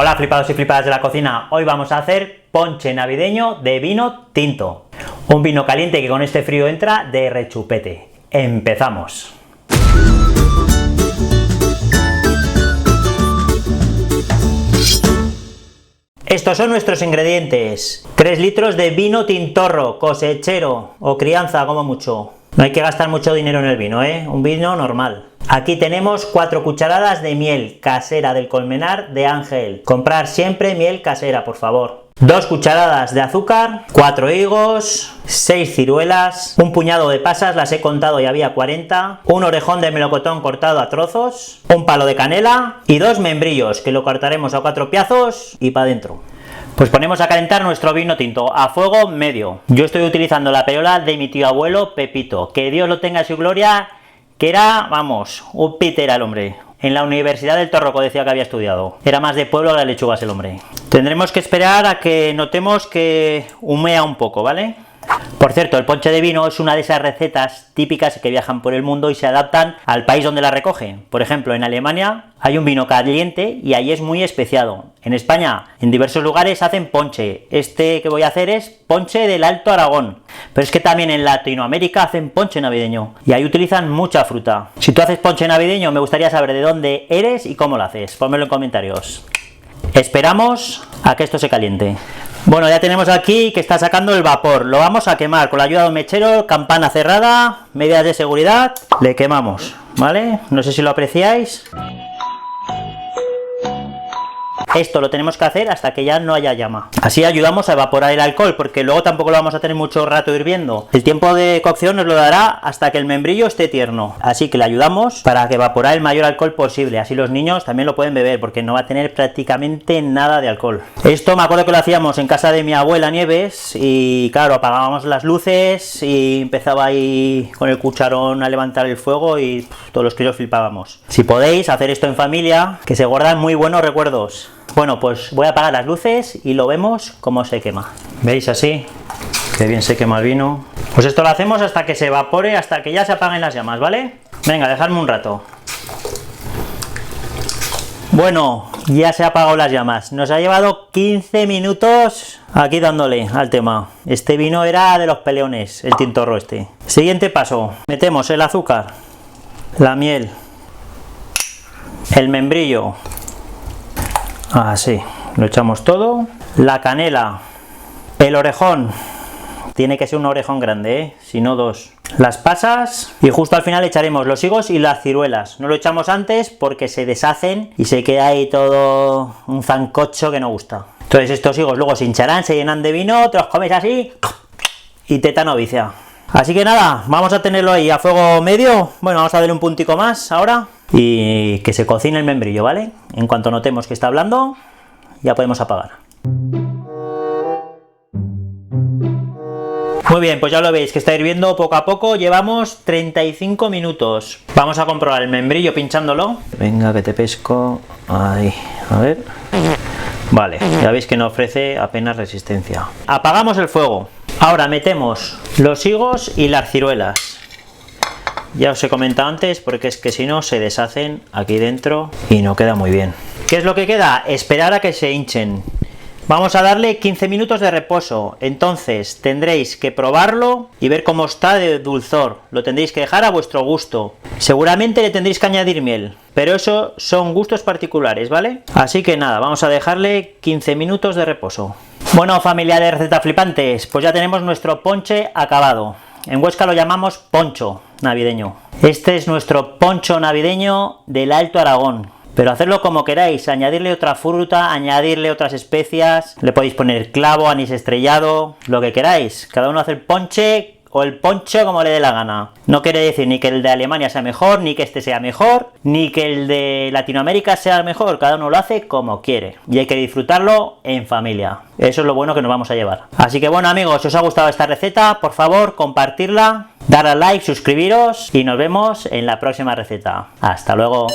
Hola flipados y flipadas de la cocina, hoy vamos a hacer ponche navideño de vino tinto. Un vino caliente que con este frío entra de rechupete. ¡Empezamos! Estos son nuestros ingredientes: 3 litros de vino tintorro, cosechero o crianza como mucho. No hay que gastar mucho dinero en el vino, un vino normal. Aquí tenemos 4 cucharadas de miel casera del Colmenar de Ángel. Comprar siempre miel casera, por favor. 2 cucharadas de azúcar, 4 higos, 6 ciruelas, un puñado de pasas, las he contado y había 40, un orejón de melocotón cortado a trozos, un palo de canela y 2 membrillos, que lo cortaremos a 4 piazos y para adentro. Pues ponemos a calentar nuestro vino tinto a fuego medio. Yo estoy utilizando la perola de mi tío abuelo Pepito, que Dios lo tenga en su gloria, que era, vamos, un piter el hombre. En la Universidad del Torroco decía que había estudiado. Era más de pueblo que las lechugas el hombre. Tendremos que esperar a que notemos que humea un poco, ¿vale? Por cierto, el ponche de vino es una de esas recetas típicas que viajan por el mundo y se adaptan al país donde la recogen. Por ejemplo, en Alemania hay un vino caliente y ahí es muy especiado. En España, en diversos lugares hacen ponche. Este que voy a hacer es ponche del Alto Aragón. Pero es que también en Latinoamérica hacen ponche navideño y ahí utilizan mucha fruta. Si tú haces ponche navideño, me gustaría saber de dónde eres y cómo lo haces. Pónmelo en comentarios. Esperamos a que esto se caliente. Bueno, ya tenemos aquí que está sacando el vapor. Lo vamos a quemar con la ayuda de un mechero, campana cerrada, medidas de seguridad. Le quemamos, ¿vale? No sé si lo apreciáis. Esto lo tenemos que hacer hasta que ya no haya llama. Así ayudamos a evaporar el alcohol, porque luego tampoco lo vamos a tener mucho rato hirviendo. El tiempo de cocción nos lo dará hasta que el membrillo esté tierno. Así que le ayudamos para que evaporar el mayor alcohol posible. Así los niños también lo pueden beber, porque no va a tener prácticamente nada de alcohol. Esto me acuerdo que lo hacíamos en casa de mi abuela Nieves, y claro, apagábamos las luces y empezaba ahí con el cucharón a levantar el fuego y todos los críos flipábamos. Si podéis hacer esto en familia, que se guardan muy buenos recuerdos. Bueno, pues voy a apagar las luces y lo vemos cómo se quema. ¿Veis así? Qué bien se quema el vino. Pues esto lo hacemos hasta que se evapore, hasta que ya se apaguen las llamas, ¿vale? Venga, dejadme un rato. Bueno, ya se han apagado las llamas. Nos ha llevado 15 minutos aquí dándole al tema. Este vino era de los peleones, el tintorro este. Siguiente paso. Metemos el azúcar, la miel, el membrillo. Así, lo echamos todo. La canela, el orejón, tiene que ser un orejón grande, si no 2. Las pasas y justo al final echaremos los higos y las ciruelas. No lo echamos antes porque se deshacen y se queda ahí todo un zancocho que no gusta. Entonces estos higos luego se hincharán, se llenan de vino, te los comes así y tétano vicia. Así que nada, vamos a tenerlo ahí a fuego medio. Bueno, vamos a darle un puntico más ahora y que se cocine el membrillo, ¿vale? En cuanto notemos que está hablando, ya podemos apagar. Muy bien, pues ya lo veis que está hirviendo poco a poco. Llevamos 35 minutos. Vamos a comprobar el membrillo pinchándolo. Venga, que te pesco. Ahí, a ver. Vale, ya veis que no ofrece apenas resistencia. Apagamos el fuego. Ahora metemos los higos y las ciruelas. Ya os he comentado antes, porque es que si no se deshacen aquí dentro y no queda muy bien. ¿Qué es lo que queda? Esperar a que se hinchen. Vamos a darle 15 minutos de reposo. Entonces tendréis que probarlo y ver cómo está de dulzor. Lo tendréis que dejar a vuestro gusto. Seguramente le tendréis que añadir miel, pero eso son gustos particulares, ¿vale? Así que nada, vamos a dejarle 15 minutos de reposo. Bueno, familia de recetas flipantes, pues ya tenemos nuestro ponche acabado. En Huesca lo llamamos poncho navideño. Este es nuestro poncho navideño del Alto Aragón. Pero hacerlo como queráis, añadirle otra fruta, añadirle otras especias, le podéis poner clavo, anís estrellado, lo que queráis. Cada uno hace el ponche o el poncho como le dé la gana. No quiere decir ni que el de Alemania sea mejor, ni que este sea mejor, ni que el de Latinoamérica sea mejor. Cada uno lo hace como quiere y hay que disfrutarlo en familia. Eso es lo bueno que nos vamos a llevar. Así que bueno amigos, si os ha gustado esta receta, por favor compartirla, darle a like, suscribiros y nos vemos en la próxima receta. Hasta luego.